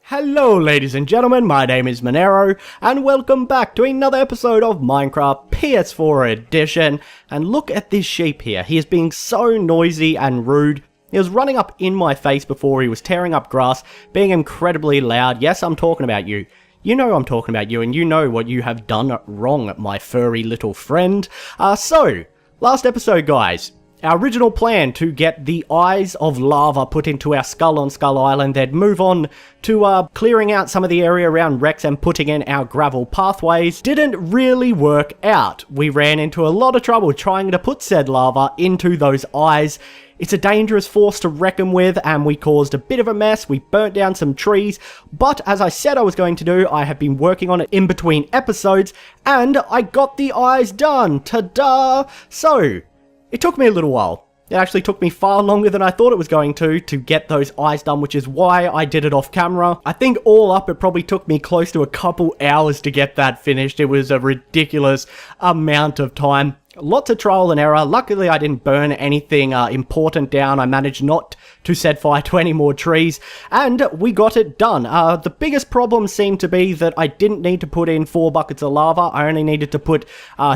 Hello ladies and gentlemen, my name is Monero, and welcome back to another episode of Minecraft PS4 Edition. And look at this sheep here, he is being so noisy and rude. He was running up in my face before, he was tearing up grass, being incredibly loud. Yes, I'm talking about you. You know I'm talking about you, and you know what you have done wrong, my furry little friend. So, last episode guys. Our original plan to get the eyes of lava put into our skull on Skull Island, then move on to clearing out some of the area around Rex and putting in our gravel pathways didn't really work out. We ran into a lot of trouble trying to put said lava into those eyes. It's a dangerous force to reckon with, and we caused a bit of a mess. We burnt down some trees, but as I said I was going to do, I have been working on it in between episodes, and I got the eyes done. Ta-da! So, it took me a little while. It actually took me far longer than I thought it was going to get those eyes done, which is why I did it off camera. I think all up it probably took me close to a couple hours to get that finished. It was a ridiculous amount of time. Lots of trial and error. Luckily I didn't burn anything important down. I managed not to set fire to any more trees, and we got it done. The biggest problem seemed to be that I didn't need to put in 4 buckets of lava. I only needed to put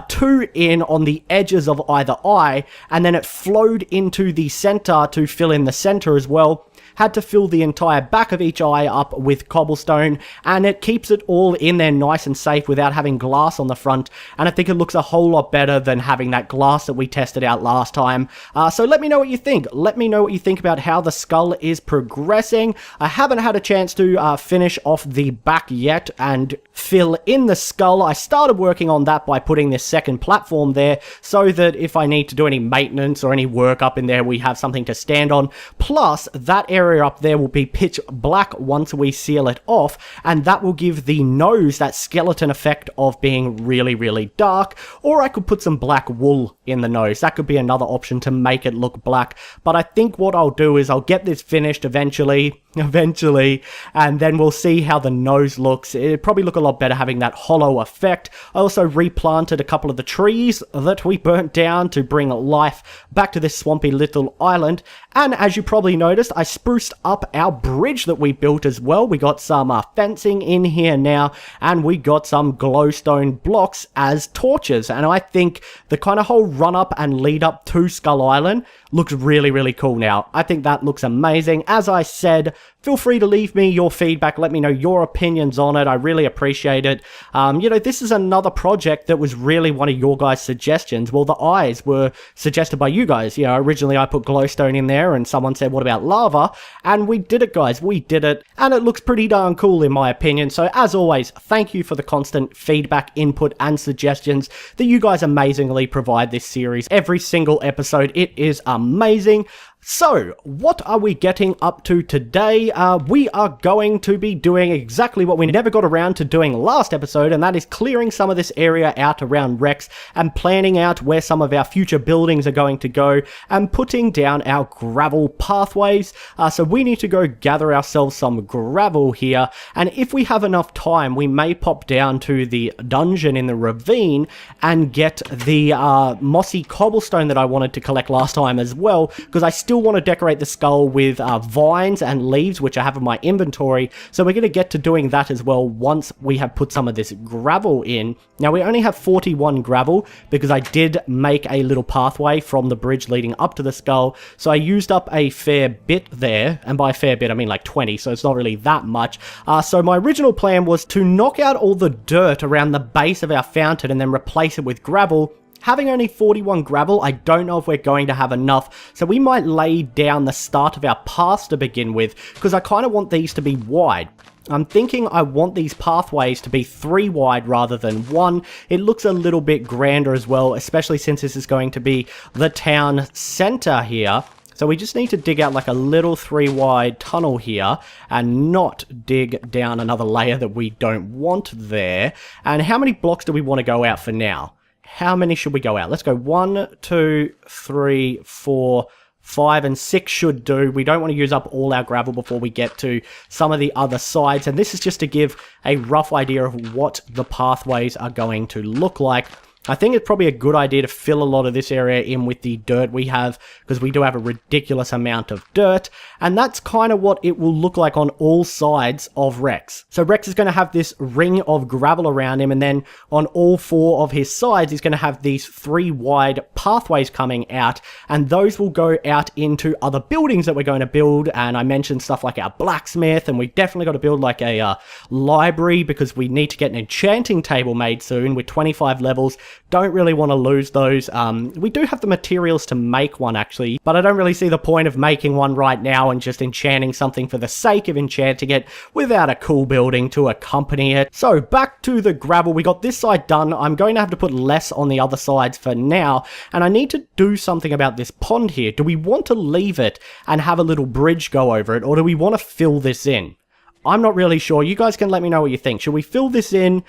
2 in on the edges of either eye, and then it flowed into the center to fill in the center as well. Had to fill the entire back of each eye up with cobblestone, and it keeps it all in there nice and safe without having glass on the front, and I think it looks a whole lot better than having that glass that we tested out last time. So let me know what you think. Let me know what you think about how the skull is progressing. I haven't had a chance to finish off the back yet and fill in the skull. I started working on that by putting this second platform there so that if I need to do any maintenance or any work up in there, we have something to stand on. Plus, that area up there will be pitch black once we seal it off, and that will give the nose that skeleton effect of being really, really dark. Or I could put some black wool in the nose. That could be another option to make it look black. But I think what I'll do is I'll get this finished eventually, and then we'll see how the nose looks. It'd probably look a lot better having that hollow effect. I also replanted a couple of the trees that we burnt down to bring life back to this swampy little island. And as you probably noticed, I spruced up our bridge that we built as well. We got some fencing in here now, and we got some glowstone blocks as torches. And I think the kind of whole run up and lead up to Skull Island looks really, really cool now. I think that looks amazing. As I said, feel free to leave me your feedback. Let me know your opinions on it. I really appreciate it. You know, this is another project that was really one of your guys' suggestions. Well, the eyes were suggested by you guys. You know, originally I put glowstone in there and someone said, what about lava? And we did it, guys. We did it. And it looks pretty darn cool in my opinion. So as always, thank you for the constant feedback, input, and suggestions that you guys amazingly provide this series. Every single episode, it is amazing. So, what are we getting up to today? We are going to be doing exactly what we never got around to doing last episode, and that is clearing some of this area out around Rex and planning out where some of our future buildings are going to go and putting down our gravel pathways. So we need to go gather ourselves some gravel here, and if we have enough time, we may pop down to the dungeon in the ravine and get the mossy cobblestone that I wanted to collect last time as well, because I still want to decorate the skull with vines and leaves, which I have in my inventory. So we're going to get to doing that as well once we have put some of this gravel in. Now we only have 41 gravel because I did make a little pathway from the bridge leading up to the skull. So I used up a fair bit there, and by fair bit I mean like 20, so it's not really that much. So my original plan was to knock out all the dirt around the base of our fountain and then replace it with gravel. Having only 41 gravel, I don't know if we're going to have enough, so we might lay down the start of our paths to begin with, because I kind of want these to be wide. I'm thinking I want these pathways to be 3 wide rather than 1. It looks a little bit grander as well, especially since this is going to be the town center here. So we just need to dig out like a little 3 wide tunnel here and not dig down another layer that we don't want there. And how many blocks do we want to go out for now? How many should we go out? Let's go 1, 2, 3, 4, 5, and 6 should do. We don't want to use up all our gravel before we get to some of the other sides. And this is just to give a rough idea of what the pathways are going to look like. I think it's probably a good idea to fill a lot of this area in with the dirt we have, because we do have a ridiculous amount of dirt, and that's kind of what it will look like on all sides of Rex. So Rex is going to have this ring of gravel around him, and then on all 4 of his sides, he's going to have these 3 wide pathways coming out, and those will go out into other buildings that we're going to build. And I mentioned stuff like our blacksmith, and we definitely got to build like a library, because we need to get an enchanting table made soon with 25 levels. Don't really want to lose those. We do have the materials to make one actually, but I don't really see the point of making one right now and just enchanting something for the sake of enchanting it without a cool building to accompany it. So back to the gravel, we got this side done. I'm going to have to put less on the other sides for now, and I need to do something about this pond here. Do we want to leave it and have a little bridge go over it, or do we want to fill this in? I'm not really sure. You guys can let me know what you think. Should we fill this in?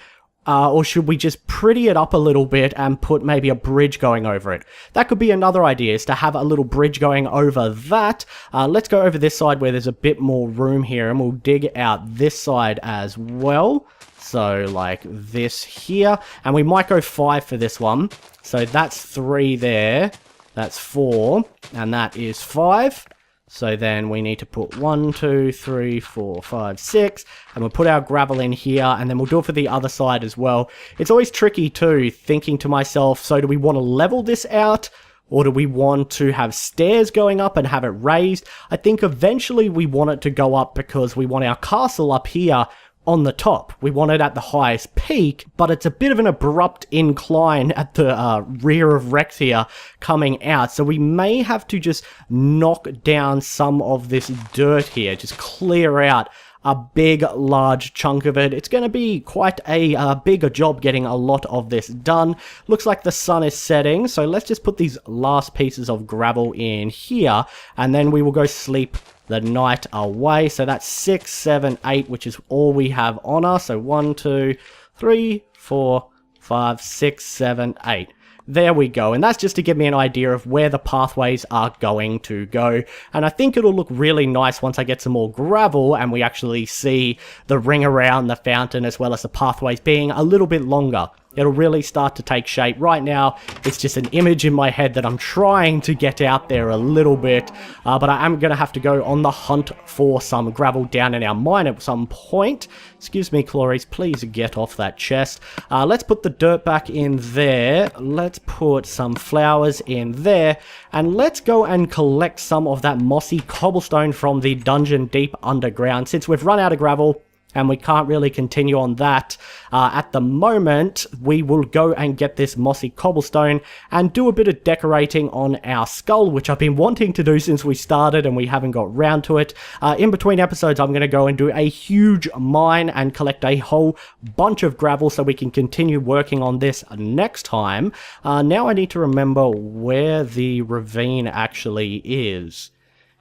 Or should we just pretty it up a little bit and put maybe a bridge going over it? That could be another idea, is to have a little bridge going over that. Let's go over this side where there's a bit more room here, and we'll dig out this side as well. So like this here, and we might go 5 for this one. So that's 3 there, that's 4, and that is 5. So then we need to put 1, 2, 3, 4, 5, 6, and we'll put our gravel in here, and then we'll do it for the other side as well. It's always tricky too, thinking to myself, so do we want to level this out, or do we want to have stairs going up and have it raised? I think eventually we want it to go up, because we want our castle up here on the top. We want it at the highest peak, but it's a bit of an abrupt incline at the rear of Rex here coming out, so we may have to just knock down some of this dirt here, just clear out a big large chunk of it. It's going to be quite a bigger job getting a lot of this done. Looks like the sun is setting, so let's just put these last pieces of gravel in here, and then we will go sleep the night away. So that's 6, 7, 8, which is all we have on us. So 1, 2, 3, 4, 5, 6, 7, 8. There we go, and that's just to give me an idea of where the pathways are going to go, and I think it'll look really nice once I get some more gravel and we actually see the ring around the fountain as well as the pathways being a little bit longer. It'll really start to take shape. Right now, it's just an image in my head that I'm trying to get out there a little bit, but I am going to have to go on the hunt for some gravel down in our mine at some point. Excuse me, Chloris, please get off that chest. Let's put the dirt back in there. Let's put some flowers in there, and let's go and collect some of that mossy cobblestone from the dungeon deep underground. Since we've run out of gravel, and we can't really continue on that at the moment, we will go and get this mossy cobblestone and do a bit of decorating on our skull, which I've been wanting to do since we started and we haven't got round to it. In between episodes, I'm going to go and do a huge mine and collect a whole bunch of gravel so we can continue working on this next time. Now I need to remember where the ravine actually is.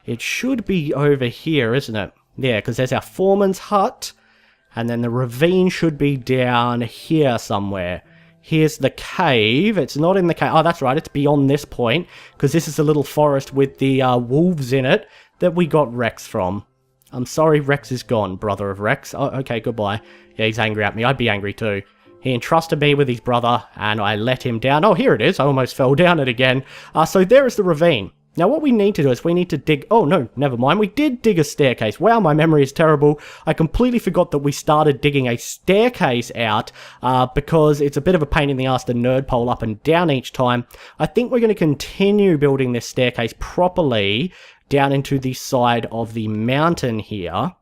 It should be over here, isn't it? Yeah, because there's our foreman's hut. And then the ravine should be down here somewhere. Here's the cave. It's not in the cave. Oh, that's right. It's beyond this point, because this is a little forest with the wolves in it that we got Rex from. I'm sorry Rex is gone, brother of Rex. Oh, okay, goodbye. Yeah, he's angry at me. I'd be angry too. He entrusted me with his brother, and I let him down. Oh, here it is. I almost fell down it again. So there is the ravine. Now what we need to do is we need to dig... Oh, no, never mind. We did dig a staircase. Wow, my memory is terrible. I completely forgot that we started digging a staircase out because it's a bit of a pain in the ass to nerd pole up and down each time. I think we're going to continue building this staircase properly down into the side of the mountain here,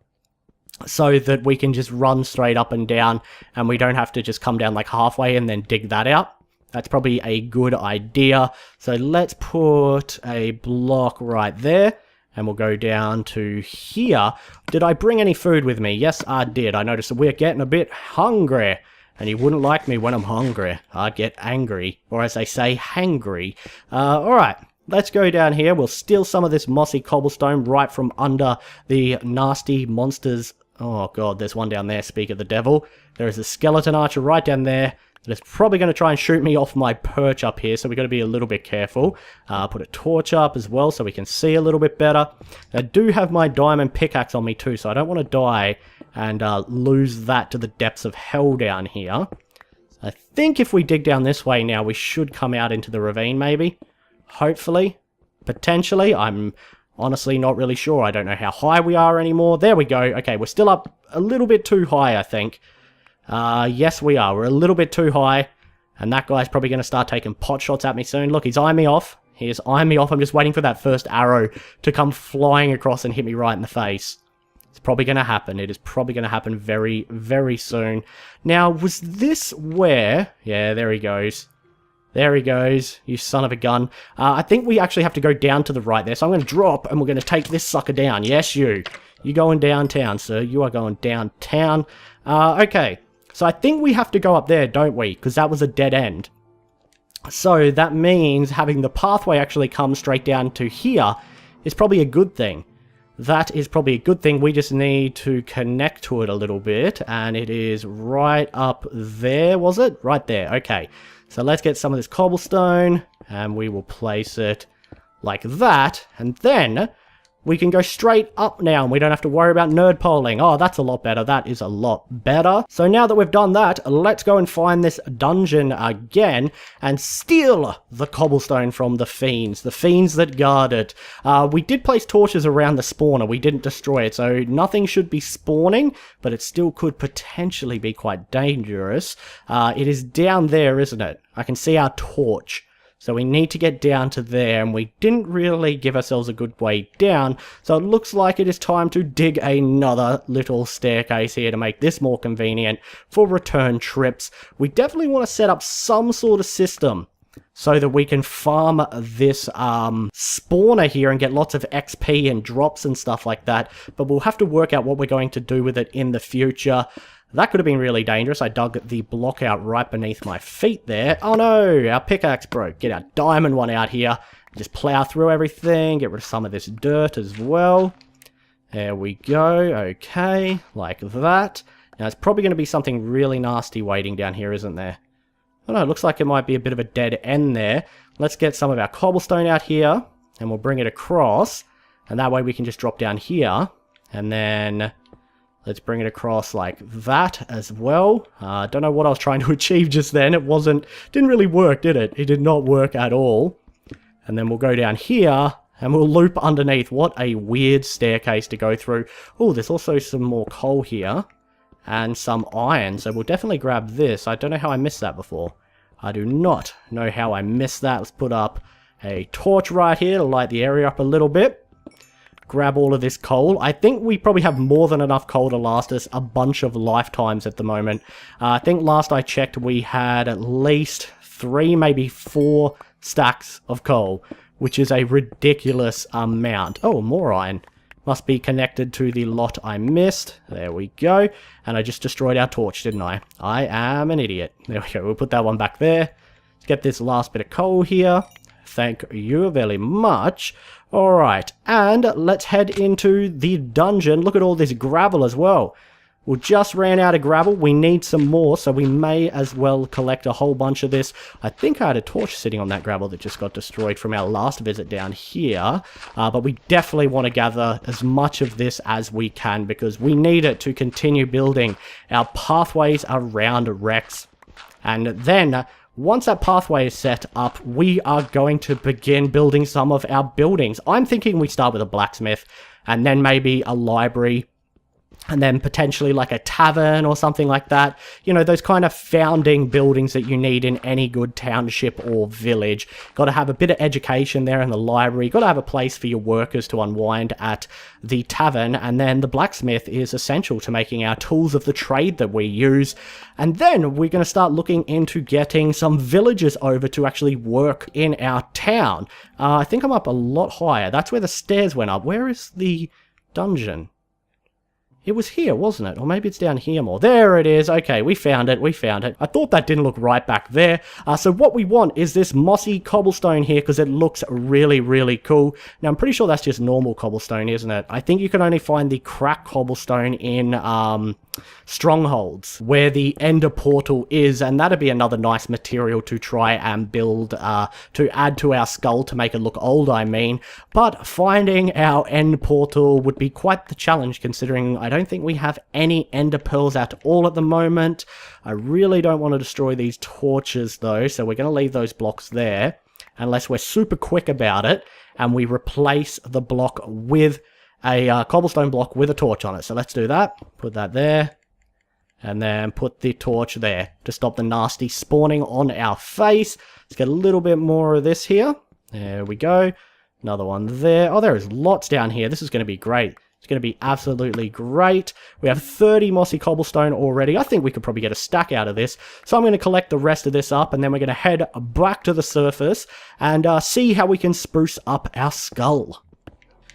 so that we can just run straight up and down and we don't have to just come down like halfway and then dig that out. That's probably a good idea. So let's put a block right there, and we'll go down to here. Did I bring any food with me? Yes, I did. I noticed that we're getting a bit hungry, and you wouldn't like me when I'm hungry. I get angry, or as they say, hangry. Alright, let's go down here. We'll steal some of this mossy cobblestone right from under the nasty monsters. Oh god, there's one down there, speak of the devil. There is a skeleton archer right down there. It's probably going to try and shoot me off my perch up here, so we've got to be a little bit careful. Put a torch up as well so we can see a little bit better. I do have my diamond pickaxe on me too, so I don't want to die and lose that to the depths of hell down here. I think if we dig down this way now, we should come out into the ravine, maybe. Hopefully. Potentially. I'm honestly not really sure. I don't know how high we are anymore. There we go. Okay, we're still up a little bit too high, I think. Yes, we are. We're a little bit too high. And that guy's probably going to start taking pot shots at me soon. Look, he's eyeing me off. He is eyeing me off. I'm just waiting for that first arrow to come flying across and hit me right in the face. It's probably going to happen. It is probably going to happen very, very soon. Now, was this where... Yeah, there he goes. There he goes, you son of a gun. I think we actually have to go down to the right there. So I'm going to drop, and we're going to take this sucker down. Yes, you. You going downtown, sir. You are going downtown. Okay. So I think we have to go up there, don't we? Because that was a dead end. So that means having the pathway actually come straight down to here is probably a good thing. That is probably a good thing. We just need to connect to it a little bit. And it is right up there, was it? Right there. Okay. So let's get some of this cobblestone. And we will place it like that. And then we can go straight up now, and we don't have to worry about nerd polling. Oh, that's a lot better. That is a lot better. So now that we've done that, let's go and find this dungeon again and steal the cobblestone from the fiends that guard it. We did place torches around the spawner. We didn't destroy it, so nothing should be spawning, but it still could potentially be quite dangerous. It is down there, isn't it? I can see our torch. So we need to get down to there, and we didn't really give ourselves a good way down, so it looks like it is time to dig another little staircase here to make this more convenient for return trips. We definitely want to set up some sort of system so that we can farm this spawner here and get lots of XP and drops and stuff like that, but we'll have to work out what we're going to do with it in the future. That could have been really dangerous. I dug the block out right beneath my feet there. Oh no, our pickaxe broke. Get our diamond one out here. Just plow through everything. Get rid of some of this dirt as well. There we go. Okay, like that. Now it's probably going to be something really nasty waiting down here, isn't there? Oh no, it looks like it might be a bit of a dead end there. Let's get some of our cobblestone out here. And we'll bring it across. And that way we can just drop down here. And then... let's bring it across like that as well. Don't know what I was trying to achieve just then. Didn't really work, did it? It did not work at all. And then we'll go down here and we'll loop underneath. What a weird staircase to go through. Oh, there's also some more coal here and some iron. So we'll definitely grab this. I don't know how I missed that before. I do not know how I missed that. Let's put up a torch right here to light the area up a little bit. Grab all of this coal. I think we probably have more than enough coal to last us a bunch of lifetimes at the moment. I think last I checked we had at least 3, maybe 4 stacks of coal, which is a ridiculous amount. Oh, more iron. Must be connected to the lot I missed. There we go. And I just destroyed our torch, didn't I? I am an idiot. There we go. We'll put that one back there. Let's get this last bit of coal here. Thank you very much. Alright, and let's head into the dungeon. Look at all this gravel as well. We just ran out of gravel. We need some more, so we may as well collect a whole bunch of this. I think I had a torch sitting on that gravel that just got destroyed from our last visit down here. But we definitely want to gather as much of this as we can because we need it to continue building our pathways around Rex. And then... once that pathway is set up, we are going to begin building some of our buildings. I'm thinking we start with a blacksmith, and then maybe a library, and then potentially like a tavern or something like that. You know, those kind of founding buildings that you need in any good township or village. Got to have a bit of education there in the library. Got to have a place for your workers to unwind at the tavern. And then the blacksmith is essential to making our tools of the trade that we use. And then we're going to start looking into getting some villagers over to actually work in our town. I think I'm up a lot higher. That's where the stairs went up. Where is the dungeon? It was here, wasn't it? Or maybe it's down here more. There it is. Okay, we found it. We found it. I thought that didn't look right back there. So what we want is this mossy cobblestone here because it looks really, really cool. Now, I'm pretty sure that's just normal cobblestone, isn't it? I think you can only find the cracked cobblestone in strongholds where the ender portal is, and that'd be another nice material to try and build to add to our skull to make it look old, I mean. But finding our end portal would be quite the challenge, considering I don't think we have any ender pearls at all at the moment. I really don't want to destroy these torches though, so we're going to leave those blocks there unless we're super quick about it and we replace the block with a cobblestone block with a torch on it. So let's do that. Put that there. And then put the torch there to stop the nasty spawning on our face. Let's get a little bit more of this here. There we go. Another one there. Oh, there is lots down here. This is going to be great. It's going to be absolutely great. We have 30 mossy cobblestone already. I think we could probably get a stack out of this. So I'm going to collect the rest of this up, and then we're going to head back to the surface and see how we can spruce up our skull.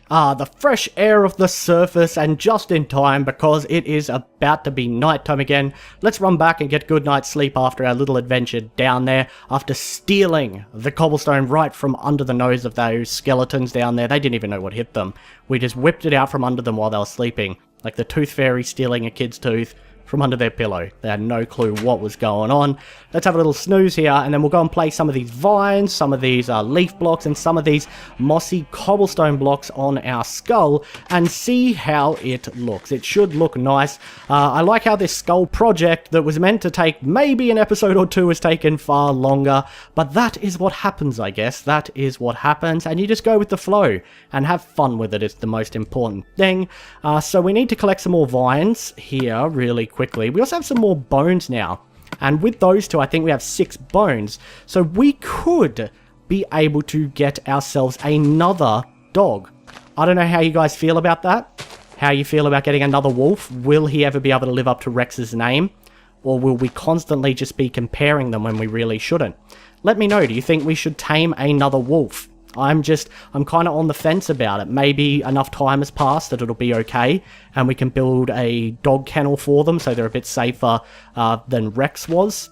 The fresh air of the surface, and just in time because it is about to be nighttime again. Let's run back and get a good night's sleep after our little adventure down there, after stealing the cobblestone right from under the nose of those skeletons down there. They didn't even know what hit them. We just whipped it out from under them while they were sleeping, like the tooth fairy stealing a kid's tooth from under their pillow. They had no clue what was going on. Let's have a little snooze here, and then we'll go and place some of these vines, some of these leaf blocks, and some of these mossy cobblestone blocks on our skull and see how it looks. It should look nice. I like how this skull project that was meant to take maybe an episode or two has taken far longer, but that is what happens, I guess. That is what happens, and you just go with the flow and have fun with it. It's the most important thing. So we need to collect some more vines here really quickly. We also have some more bones now. And with those two, I think we have 6 bones. So we could be able to get ourselves another dog. I don't know how you guys feel about that. How you feel about getting another wolf. Will he ever be able to live up to Rex's name? Or will we constantly just be comparing them when we really shouldn't? Let me know. Do you think we should tame another wolf? I'm kind of on the fence about it. Maybe enough time has passed that it'll be okay, and we can build a dog kennel for them so they're a bit safer than Rex was.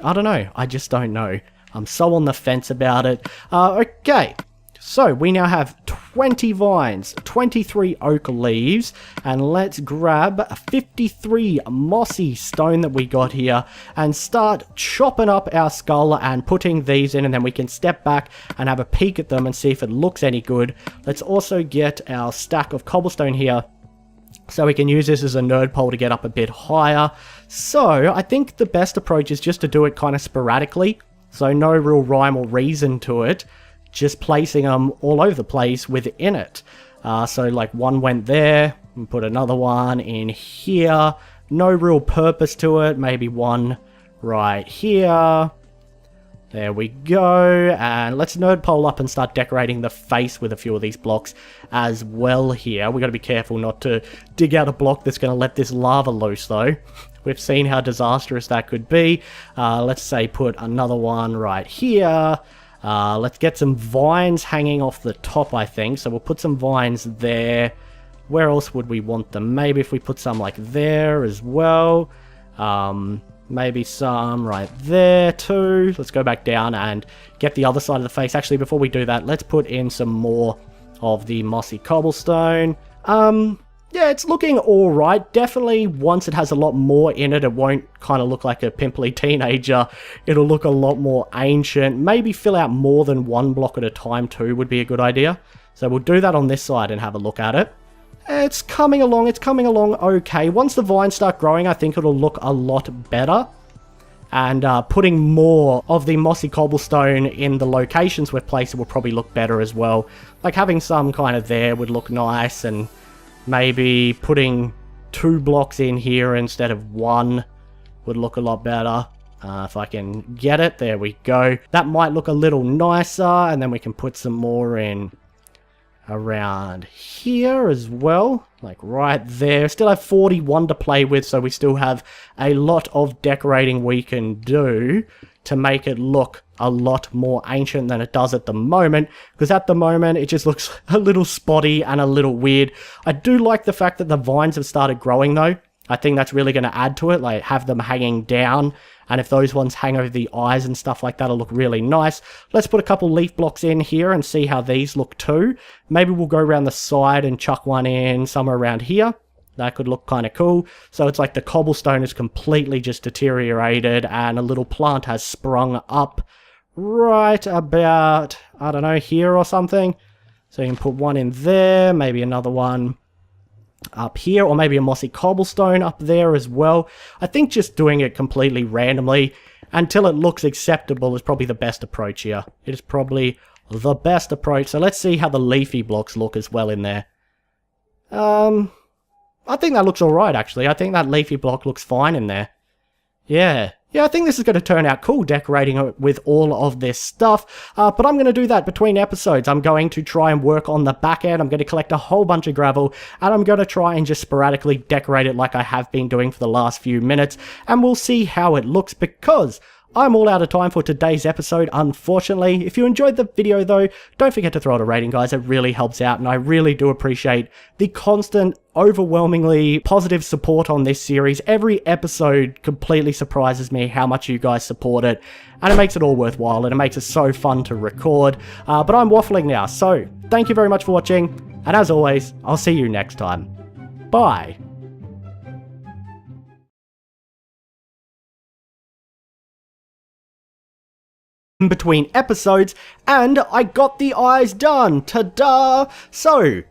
I don't know. I just don't know. I'm so on the fence about it. Okay. So we now have 20 vines, 23 oak leaves, and let's grab 53 mossy stone that we got here and start chopping up our skull and putting these in, and then we can step back and have a peek at them and see if it looks any good. Let's also get our stack of cobblestone here so we can use this as a nerd pole to get up a bit higher. So I think the best approach is just to do it kind of sporadically, so no real rhyme or reason to it. Just placing them all over the place within it. So like one went there, and put another one in here. No real purpose to it. Maybe one right here. There we go. And let's nerd pole up and start decorating the face with a few of these blocks as well here. We got to be careful not to dig out a block that's going to let this lava loose though. We've seen how disastrous that could be. Let's say put another one right here. Let's get some vines hanging off the top, I think. So we'll put some vines there. Where else would we want them? Maybe if we put some like there as well. Maybe some right there too. Let's go back down and get the other side of the face. Actually, before we do that, let's put in some more of the mossy cobblestone. Yeah, it's looking alright. Definitely, once it has a lot more in it, it won't kind of look like a pimply teenager. It'll look a lot more ancient. Maybe fill out more than one block at a time too would be a good idea. So we'll do that on this side and have a look at it. It's coming along okay. Once the vines start growing, I think it'll look a lot better. And putting more of the mossy cobblestone in the locations we've placed it will probably look better as well. Like having some kind of there would look nice, and maybe putting 2 blocks in here instead of 1 would look a lot better. If I can get it, there we go. That might look a little nicer, and then we can put some more in around here as well, like right there. Still have 41 to play with, so we still have a lot of decorating we can do to make it look a lot more ancient than it does at the moment, because at the moment it just looks a little spotty and a little weird. I do like the fact that the vines have started growing though. I think that's really going to add to it, like have them hanging down, and if those ones hang over the eyes and stuff like that, it'll look really nice. Let's put a couple leaf blocks in here and see how these look too. Maybe we'll go around the side and chuck one in somewhere around here. That could look kind of cool. So it's like the cobblestone is completely just deteriorated and a little plant has sprung up right about, I don't know, here or something. So you can put one in there, maybe another one up here, or maybe a mossy cobblestone up there as well. I think just doing it completely randomly until it looks acceptable is probably the best approach here. It is probably the best approach. So let's see how the leafy blocks look as well in there. I think that looks alright, actually. I think that leafy block looks fine in there. Yeah, I think this is going to turn out cool, decorating it with all of this stuff. But I'm going to do that between episodes. I'm going to try and work on the back end. I'm going to collect a whole bunch of gravel, and I'm going to try and just sporadically decorate it like I have been doing for the last few minutes. And we'll see how it looks, because I'm all out of time for today's episode, unfortunately. If you enjoyed the video, though, don't forget to throw it a rating, guys. It really helps out, and I really do appreciate the constant, overwhelmingly positive support on this series. Every episode completely surprises me how much you guys support it, and it makes it all worthwhile, and it makes it so fun to record. But I'm waffling now, so thank you very much for watching, and as always, I'll see you next time. Bye. Between episodes, and I got the eyes done. Ta-da! So,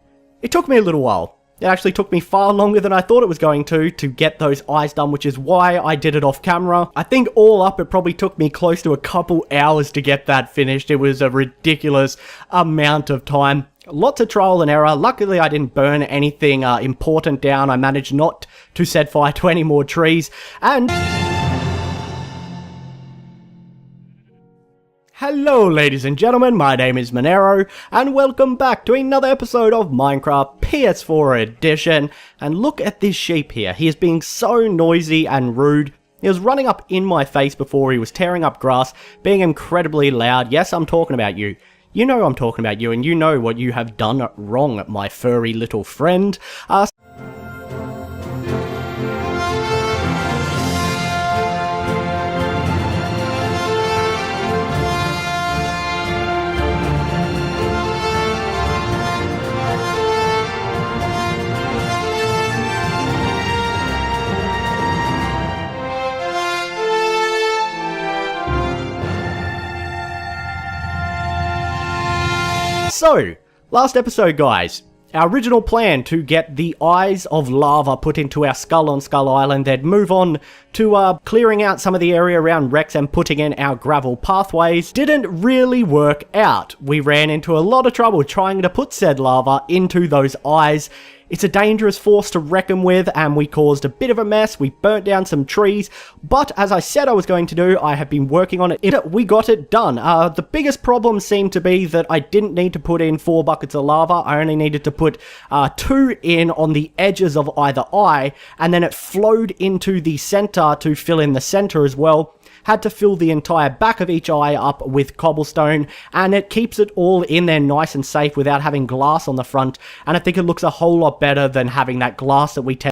it took me a little while. It actually took me far longer than I thought it was going to get those eyes done, which is why I did it off camera. I think all up, it probably took me close to a couple hours to get that finished. It was a ridiculous amount of time. Lots of trial and error. Luckily, I didn't burn anything important down. I managed not to set fire to any more trees, and hello ladies and gentlemen, my name is Monero, and welcome back to another episode of Minecraft PS4 Edition. And look at this sheep here. He is being so noisy and rude. He was running up in my face before, he was tearing up grass, being incredibly loud. Yes, I'm talking about you. You know I'm talking about you, and you know what you have done wrong, my furry little friend. So, last episode, guys, our original plan to get the eyes of lava put into our skull on Skull Island, then move on to clearing out some of the area around Rex and putting in our gravel pathways, didn't really work out. We ran into a lot of trouble trying to put said lava into those eyes. It's a dangerous force to reckon with, and we caused a bit of a mess. We burnt down some trees, but as I said I was going to do, I have been working on it. We got it done. The biggest problem seemed to be that I didn't need to put in 4 buckets of lava. I only needed to put 2 in on the edges of either eye, and then it flowed into the center to fill in the center as well. Had to fill the entire back of each eye up with cobblestone, and it keeps it all in there nice and safe without having glass on the front, and I think it looks a whole lot better than having that glass that we tend